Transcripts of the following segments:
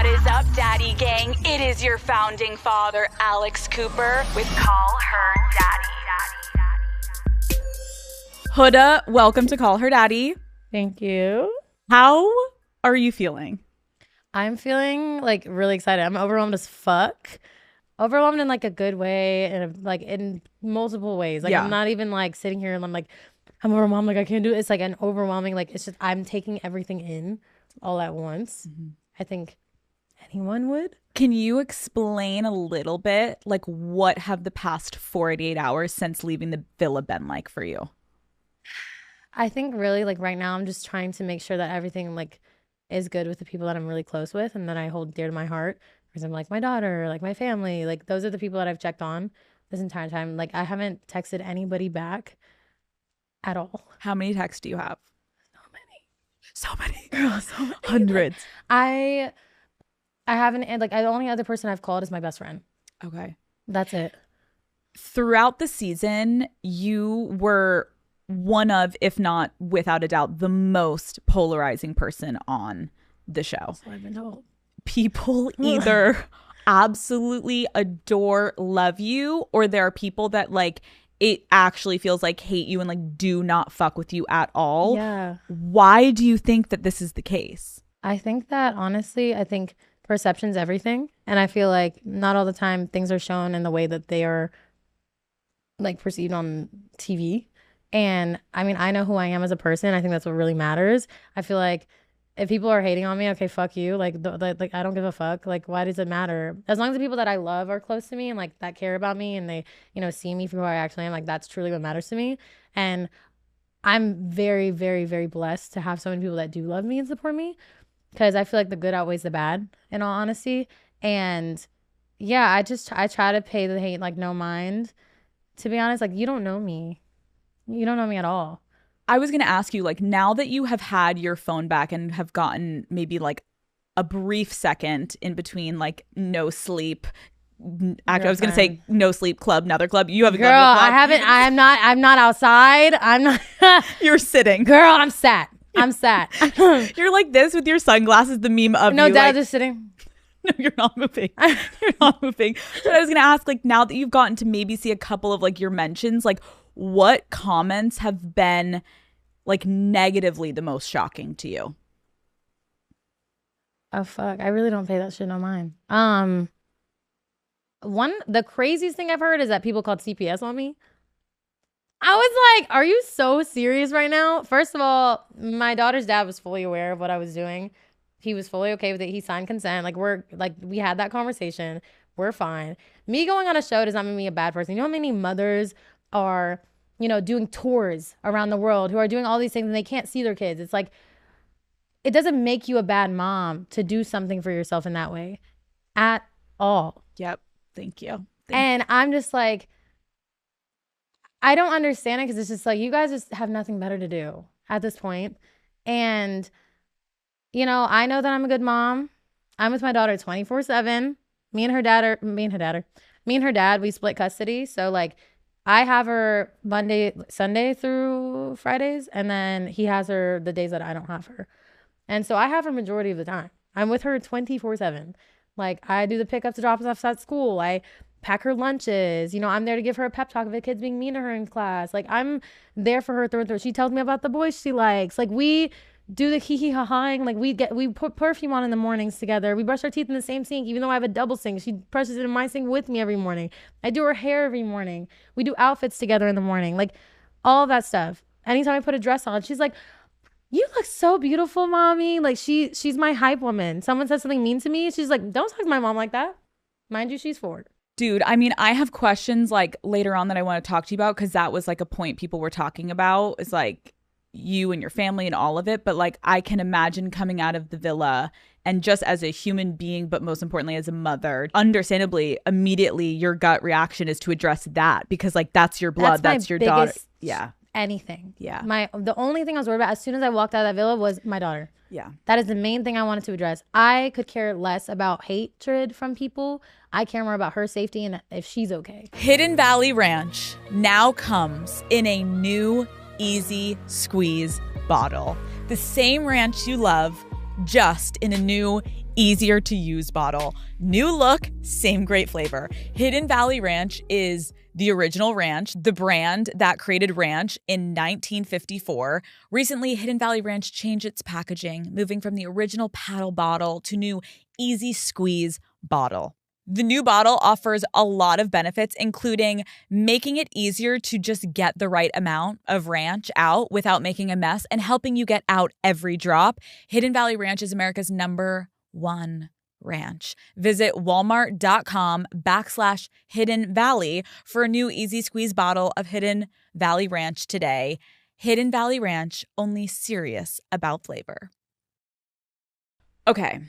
is up, Daddy Gang? It is your founding father, Alex Cooper, with Call Her Daddy. Huda, welcome to Call Her Daddy. Thank you. How are you feeling? I'm feeling like really excited. I'm overwhelmed as fuck. Overwhelmed in like a good way and like in multiple ways. Like I'm not even like sitting here and I'm like, I'm overwhelmed, like I can't do it. It's like an overwhelming, like it's just I'm taking everything in all at once. I think anyone would. Can you explain a little bit, like what have the past 48 hours since leaving the villa been like for you? I think really like right now I'm just trying to make sure that everything like is good with the people that I'm really close with and that I hold dear to my heart. Because I'm like my daughter, like my family, like those are the people that I've checked on this entire time. Like I haven't texted anybody back at all. How many texts do you have? So many. Girl, so many. Hundreds. I haven't, and like the only other person I've called is my best friend. Okay. That's it. Throughout the season, you were one of, if not without a doubt, the most polarizing person on the show. So I've been told. People either absolutely adore, love you, or there are people that like it actually feels like hate you and like do not fuck with you at all. Yeah. Why do you think that this is the case? I think that honestly, I think perception's everything. And I feel like not all the time things are shown in the way that they are like perceived on TV. And I mean, I know who I am as a person. I think that's what really matters. I feel like if people are hating on me, okay, fuck you. Like I don't give a fuck. Like, why does it matter? As long as the people that I love are close to me and like that care about me and they, you know, see me for who I actually am, like that's truly what matters to me. And I'm very, very, very blessed to have so many people that do love me and support me because I feel like the good outweighs the bad in all honesty. And yeah, I try to pay the hate like no mind. To be honest, like you don't know me. You don't know me at all. I was going to ask you, like, now that you have had your phone back and have gotten maybe like a brief second in between, like no sleep. I was going to say no sleep club, another club. You haven't. Girl, I haven't. I'm not outside. I'm not. You're sitting. Girl, I'm sat. I'm sat. You're like this with your sunglasses. The meme of no, you, Dad, like, just sitting. No, you're not moving. You're not moving. But I was going to ask, like, now that you've gotten to maybe see a couple of like your mentions, like, what comments have been like negatively the most shocking to you? Oh fuck, I really don't pay that shit no mind. The craziest thing I've heard is that people called CPS on me. I was like, are you so serious right now? First of all, my daughter's dad was fully aware of what I was doing. He was fully okay with it. He signed consent. We had that conversation. We're fine. Me going on a show does not make me a bad person. You know how many mothers are, you know, doing tours around the world who are doing all these things and they can't see their kids. It's like, it doesn't make you a bad mom to do something for yourself in that way at all. Yep. Thank you. And I'm just like, I don't understand it because it's just like, you guys just have nothing better to do at this point. And, you know, I know that I'm a good mom. I'm with my daughter 24/7. Me and her dad, we split custody. So like, I have her Monday, Sunday through Fridays, and then he has her the days that I don't have her. And so I have her majority of the time. I'm with her 24/7. Like I do the pickups and drop-offs at school. I pack her lunches. You know, I'm there to give her a pep talk if a kid's being mean to her in class. Like I'm there for her through and through. She tells me about the boys she likes. Like we do the hee ha-haing. Like we put perfume on in the mornings together. We brush our teeth in the same sink, even though I have a double sink. She brushes it in my sink with me every morning. I do her hair every morning. We do outfits together in the morning. Like all of that stuff. Anytime I put a dress on, she's like, you look so beautiful, mommy. Like she's my hype woman. Someone says something mean to me, she's like, don't talk to my mom like that. Mind you, she's 4. Dude, I mean, I have questions like later on that I want to talk to you about because that was like a point people were talking about. It's like you and your family and all of it. But like I can imagine coming out of the villa and just as a human being, but most importantly as a mother, understandably, immediately your gut reaction is to address that because like that's your blood, that's your daughter. Yeah. Anything. Yeah. The only thing I was worried about as soon as I walked out of that villa was my daughter. Yeah. That is the main thing I wanted to address. I could care less about hatred from people. I care more about her safety and if she's okay. Hidden Valley Ranch now comes in a new easy squeeze bottle. The same ranch you love, just in a new easier to use bottle. New look, same great flavor. Hidden Valley Ranch is the original ranch, the brand that created ranch in 1954. Recently, Hidden Valley Ranch changed its packaging, moving from the original paddle bottle to new easy squeeze bottle. The new bottle offers a lot of benefits, including making it easier to just get the right amount of ranch out without making a mess and helping you get out every drop. Hidden Valley Ranch is America's #1 ranch. Visit walmart.com/Hidden Valley for a new easy squeeze bottle of Hidden Valley Ranch today. Hidden Valley Ranch, only serious about flavor. Okay.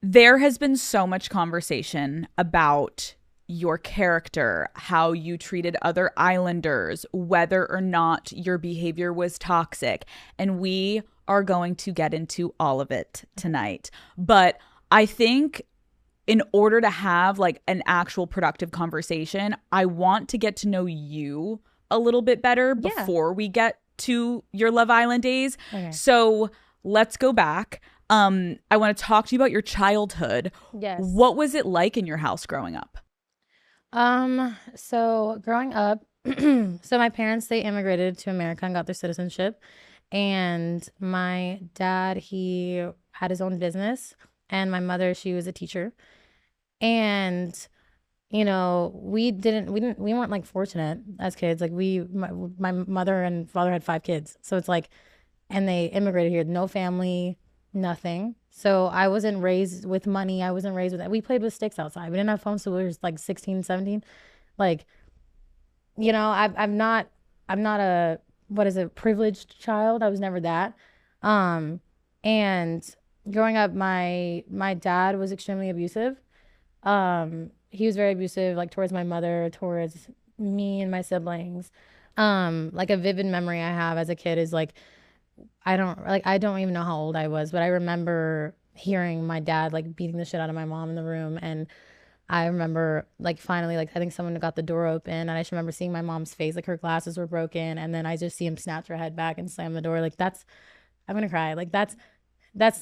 There has been so much conversation about your character, how you treated other islanders, whether or not your behavior was toxic. And we are going to get into all of it tonight. But I think in order to have like an actual productive conversation, I want to get to know you a little bit better before we get to your Love Island days. Okay. So let's go back. I want to talk to you about your childhood. Yes. What was it like in your house growing up? So growing up, so my parents, they immigrated to America and got their citizenship. And my dad, he had his own business, and my mother, she was a teacher. And, you know, we weren't like fortunate as kids. Like my mother and father had 5 kids. So it's like, and they immigrated here, no family, nothing. So I wasn't raised with money. I wasn't raised with that. We played with sticks outside. We didn't have phones till we were like 16, 17. Like, you know, I'm not a, privileged child. I was never that. And growing up, my dad was extremely abusive. He was very abusive, like towards my mother, towards me and my siblings. Like a vivid memory I have as a kid is like, I don't even know how old I was, but I remember hearing my dad like beating the shit out of my mom in the room. And I remember like finally, like I think someone got the door open, and I just remember seeing my mom's face, like her glasses were broken. And then I just see him snatch her head back and slam the door. Like I'm gonna cry. Like that's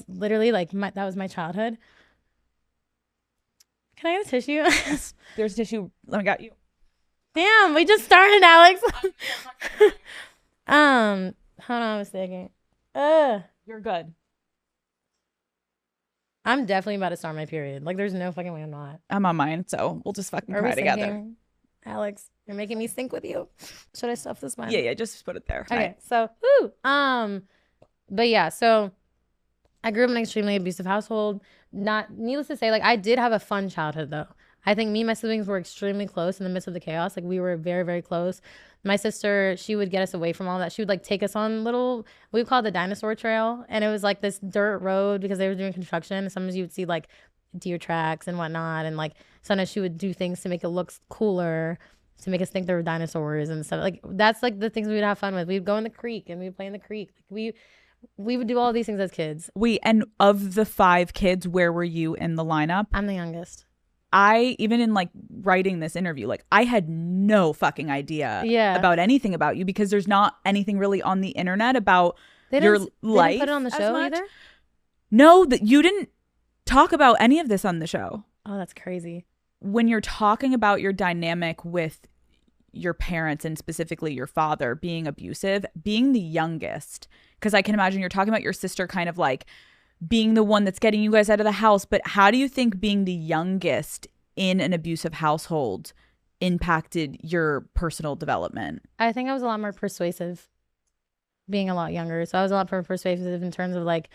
literally like that was my childhood. Can I get a tissue? There's a tissue. Let me got you. Damn, we just started, Alex. Hold on a second. You're good. I'm definitely about to start my period. Like, there's no fucking way I'm not. I'm on mine, so we'll just fucking cry together. Alex, you're making me sync with you. Should I stuff this one? Yeah, just put it there. Okay, so, but yeah, so I grew up in an extremely abusive household. Needless to say, like, I did have a fun childhood, though. I think me and my siblings were extremely close in the midst of the chaos. Like, we were very, very close. My sister, she would get us away from all that. She would like take us on little, we would call it the dinosaur trail. And it was like this dirt road because they were doing construction. Sometimes you would see like deer tracks and whatnot. And like sometimes she would do things to make it look cooler, to make us think there were dinosaurs and stuff. Like that's like the things we would have fun with. We'd go in the creek and we'd play in the creek. Like, we would do all these things as kids. And of the 5 kids, where were you in the lineup? I'm the youngest. Even in like writing this interview, like I had no fucking idea about anything about you because there's not anything really on the internet about your life. They didn't put it on the show either? No, that you didn't talk about any of this on the show. Oh, that's crazy. When you're talking about your dynamic with your parents and specifically your father being abusive, being the youngest, because I can imagine you're talking about your sister kind of like being the one that's getting you guys out of the house. But how do you think being the youngest in an abusive household impacted your personal development? I think I was a lot more persuasive being a lot younger. So I was a lot more persuasive in terms of like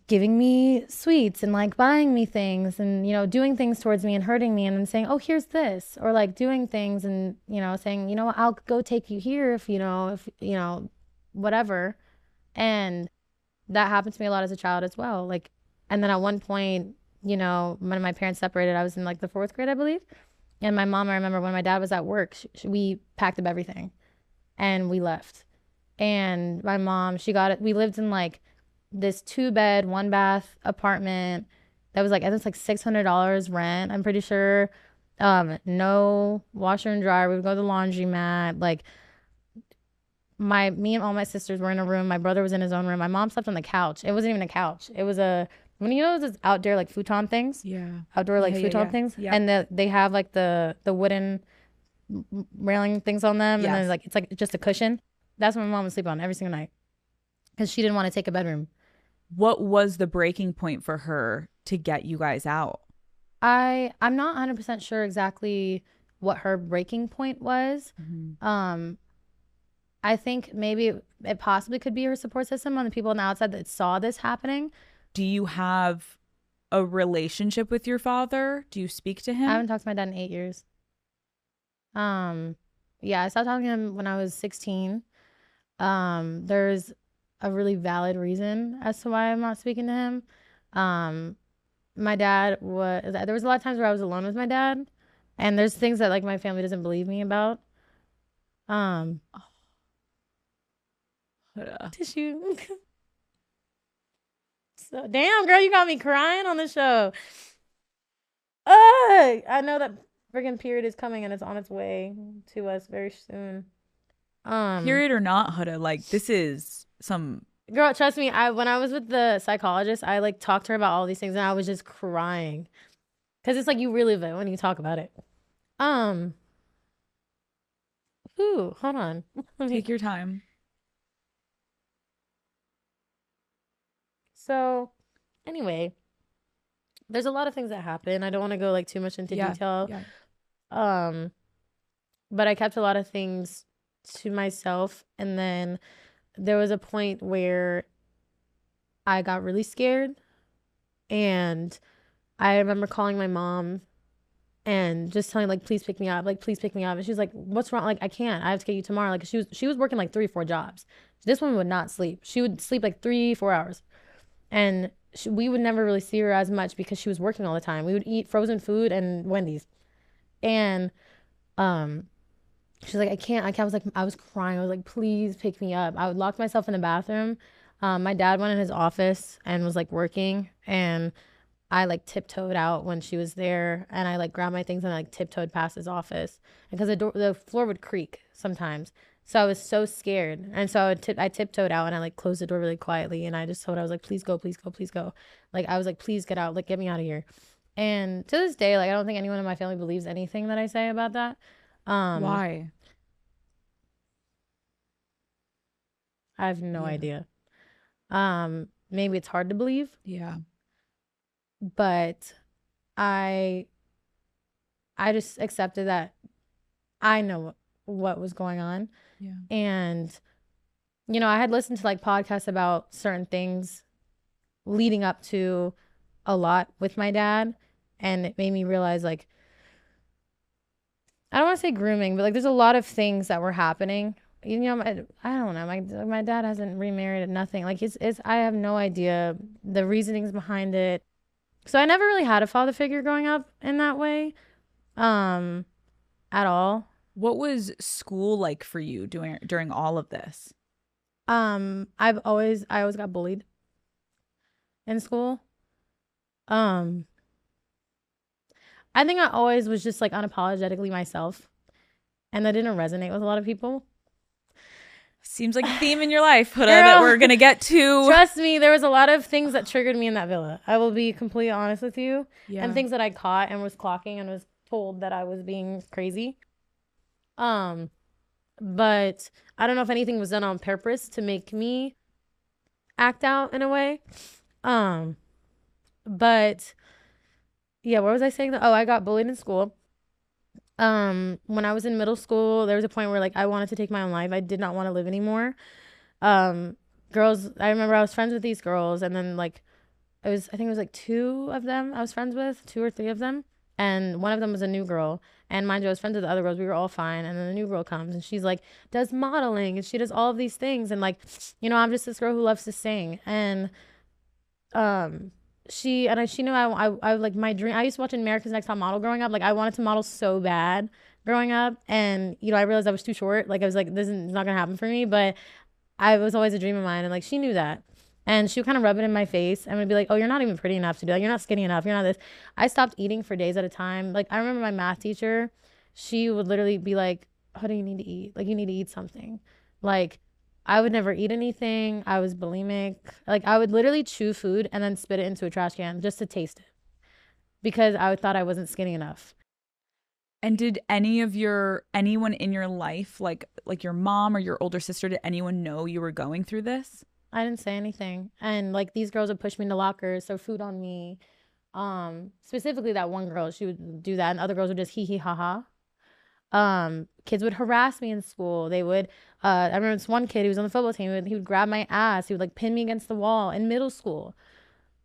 giving me sweets and like buying me things and, you know, doing things towards me and hurting me and then saying, oh, here's this, or like doing things and, you know, saying, you know, I'll go take you here if whatever. And that happened to me a lot as a child as well. Like, and then at one point, you know, when my parents separated, I was in like the 4th grade, I believe. And my mom, I remember when my dad was at work, we packed up everything and we left. And my mom, she got it. We lived in like this 2-bed, 1-bath apartment that was like, I think it's like $600 rent, I'm pretty sure. No washer and dryer. We would go to the laundromat. Like, me and all my sisters were in a room. My brother was in his own room. My mom slept on the couch. It wasn't even a couch. It was a when you know those outdoor like futon things, Yeah. outdoor like Yeah, futon things, Yep. and they have like the wooden railing things on them, and then Yes. like it's like just a cushion. That's what my mom would sleep on every single night because she didn't want to take a bedroom. What was the breaking point for her to get you guys out? I'm not 100% sure exactly what her breaking point was. Um, I think maybe it possibly could be her support system on the people on the outside that saw this happening. Do you have a relationship with your father? Do you speak to him? I haven't talked to my dad in 8 years. Yeah, I stopped talking to him when I was 16. There's a really valid reason as to why I'm not speaking to him. My dad there was a lot of times where I was alone with my dad, and there's things that like my family doesn't believe me about. Tissue. So damn, girl, you got me crying on the show. I know that friggin' period is coming and it's on its way to us very soon. Period or not, Huda, like this is some Girl, trust me, when I was with the psychologist, I like talked to her about all these things and I was just crying. Cause it's like you relive it when you talk about it. Ooh, hold on. take your time. So anyway, there's a lot of things that happen. I don't want to go like too much into detail. Yeah. But I kept a lot of things to myself, and then there was a point where I got really scared, and I remember calling my mom and just telling like, please pick me up, like please pick me up. And she's like, what's wrong? Like I can't. I have to get you tomorrow. Like she was working like 3 or 4 jobs. This woman would not sleep. She would sleep like 3-4 hours, and we would never really see her as much because she was working all the time. We would eat frozen food and Wendy's, and she's like, I can't. I was like, I was crying. I was like, please pick me up. I would lock myself in the bathroom. My dad went in his office and was like working, and I like tiptoed out when she was there, and I like grabbed my things and I like tiptoed past his office because the floor would creak sometimes. So I was so scared, and so I tiptoed out and I like closed the door really quietly, and I just told her, I was like, please go, please go, please go. Like I was like, please get out, like get me out of here. And to this day, like I don't think anyone in my family believes anything that I say about that. Why? I have no idea. Maybe it's hard to believe, Yeah. but I just accepted that I know what was going on. Yeah. And you know, I had listened to like podcasts about certain things leading up to a lot with my dad, and it made me realize like I don't want to say grooming, but like there's a lot of things that were happening. You know, I don't know. My dad hasn't remarried at nothing. Like it's I have no idea the reasonings behind it. So I never really had a father figure growing up in that way, at all. What was school like for you during all of this? I always got bullied in school. I think I always was just like unapologetically myself, and that didn't resonate with a lot of people. Seems like a theme in your life, Huda, that we're gonna get to. Trust me, there was a lot of things that triggered me in that villa. I will be completely honest with you. Yeah. And things that I caught and was clocking and was told that I was being crazy. But I don't know if anything was done on purpose to make me act out in a way. But yeah, what was I saying? Oh, I got bullied in school. When I was in middle school, there was a point where like I wanted to take my own life. I did not want to live anymore. Girls, I remember I was friends with these girls, and then like I think it was like 2 of them I was friends with, 2 or 3 of them, and one of them was a new girl. And mind you, I was friends with the other girls. We were all fine, and then the new girl comes, and she's like does modeling, and she does all of these things, and like, you know, I'm just this girl who loves to sing, and she knew I like my dream. I used to watch America's Next Top Model growing up. Like I wanted to model so bad growing up, and you know I realized I was too short. Like I was like, this is not gonna happen for me. But I was always a dream of mine, and like she knew that, and she would kind of rub it in my face and would be like, oh, you're not even pretty enough to do that. You're not skinny enough. You're not this. I stopped eating for days at a time. Like I remember my math teacher, she would literally be like, how do you need to eat? Like you need to eat something. Like I would never eat anything. I was bulimic. Like, I would literally chew food and then spit it into a trash can just to taste it because I thought I wasn't skinny enough. And did anyone in your life, like your mom or your older sister, did anyone know you were going through this? I didn't say anything. And like, these girls would push me into lockers, throw food on me. Specifically that one girl, she would do that, and other girls would just hee hee ha ha. Kids would harass me in school. They would I remember this one kid who was on the football team, he would grab my ass, he would like pin me against the wall in middle school.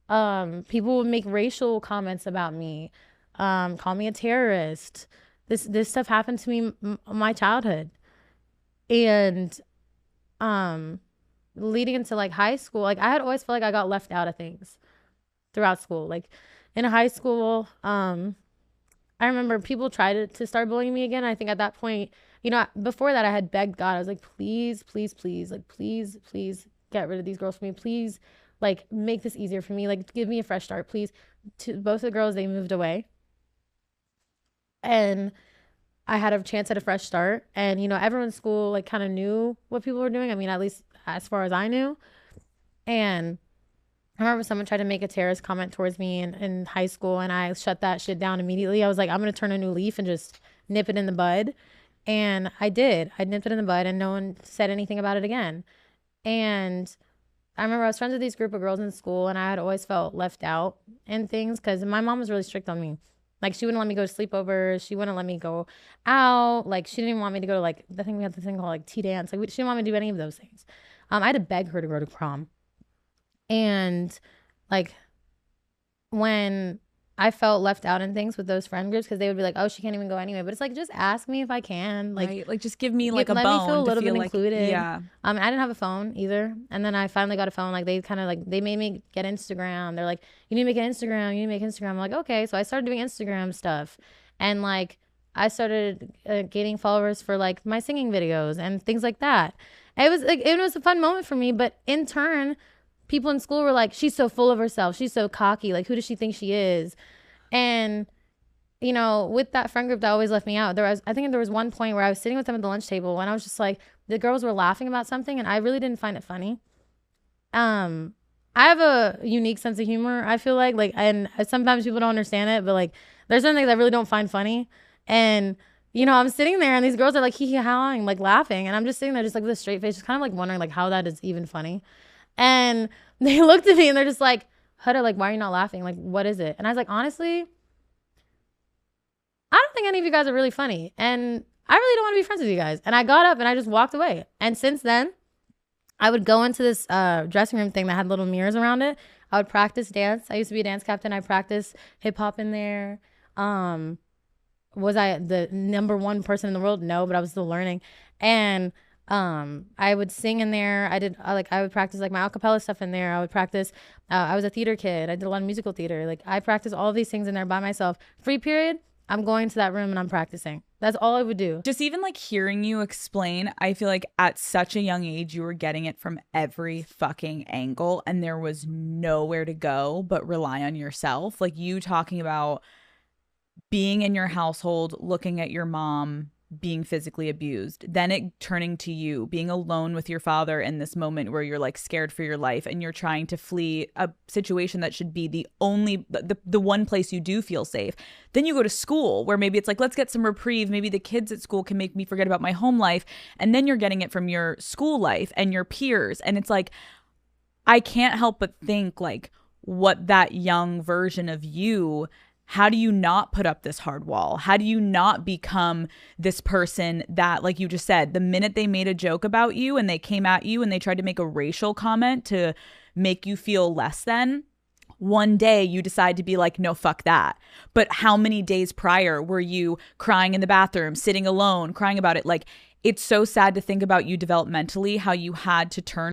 People would make racial comments about me, call me a terrorist. This stuff happened to me my childhood. And leading into like high school, like I had always felt like I got left out of things throughout school. Like in high school, I remember people tried to start bullying me again. I think at that point, you know, before that I had begged God. I was like, please, please, please, like, please, please get rid of these girls for me. Please, like, make this easier for me. Like, give me a fresh start, please. To both of the girls, they moved away. And I had a chance at a fresh start. And, you know, everyone in school, like, kind of knew what people were doing. I mean, at least as far as I knew. And I remember someone tried to make a terrorist comment towards me in high school, and I shut that shit down immediately. I was like, I'm going to turn a new leaf and just nip it in the bud. And I did. I nipped it in the bud, and no one said anything about it again. And I remember I was friends with these group of girls in school, and I had always felt left out in things because my mom was really strict on me. Like, she wouldn't let me go to sleepovers. She wouldn't let me go out. Like, she didn't even want me to go to, like, I think we had this thing called, like, tea dance. Like, she didn't want me to do any of those things. I had to beg her to go to prom. And, like, when I felt left out in things with those friend groups, because they would be like, oh, she can't even go anyway. But it's like, just ask me if I can. Like, right? Like, just give me, like, a let bone me feel a little bit like, included. Yeah. I didn't have a phone either. And then I finally got a phone. Like, they kind of, like, they made me get Instagram. They're like, you need to make an Instagram. You need to make Instagram. I'm like, okay. So I started doing Instagram stuff. And, like, I started gaining followers for, like, my singing videos and things like that. It was, like, it was a fun moment for me. But in turn, people in school were like, she's so full of herself. She's so cocky. Like, who does she think she is? And, you know, with that friend group that always left me out, I think there was one point where I was sitting with them at the lunch table and I was just like, the girls were laughing about something and I really didn't find it funny. I have a unique sense of humor, I feel like, and sometimes people don't understand it, but like, there's some things I really don't find funny. And, you know, I'm sitting there and these girls are like, hee hee hawing, like laughing. And I'm just sitting there just like with a straight face, just kind of like wondering like how that is even funny. And they looked at me and they're just like, Huda, like, why are you not laughing? Like, what is it? And I was like, honestly, I don't think any of you guys are really funny. And I really don't want to be friends with you guys. And I got up and I just walked away. And since then, I would go into this dressing room thing that had little mirrors around it. I would practice dance. I used to be a dance captain. I practiced hip hop in there. Was I the number one person in the world? No, but I was still learning. And I would sing in there. I would practice like my acapella stuff in there. I would practice. I was a theater kid. I did a lot of musical theater. Like, I practiced all of these things in there by myself. Free period, I'm going to that room and I'm practicing. That's all I would do. Just even like hearing you explain, I feel like at such a young age, you were getting it from every fucking angle and there was nowhere to go but rely on yourself. Like, you talking about being in your household, looking at your mom being physically abused, then it turning to you, being alone with your father in this moment where you're like scared for your life and you're trying to flee a situation that should be the one place you do feel safe. Then you go to school where maybe it's like, let's get some reprieve. Maybe the kids at school can make me forget about my home life. And then you're getting it from your school life and your peers. And it's like, I can't help but think like, what that young version of you, how do you not put up this hard wall? How do you not become this person that, like you just said, the minute they made a joke about you and they came at you and they tried to make a racial comment to make you feel less than, one day you decide to be like, no, fuck that. But how many days prior were you crying in the bathroom, sitting alone, crying about it? Like, it's so sad to think about you developmentally, how you had to turn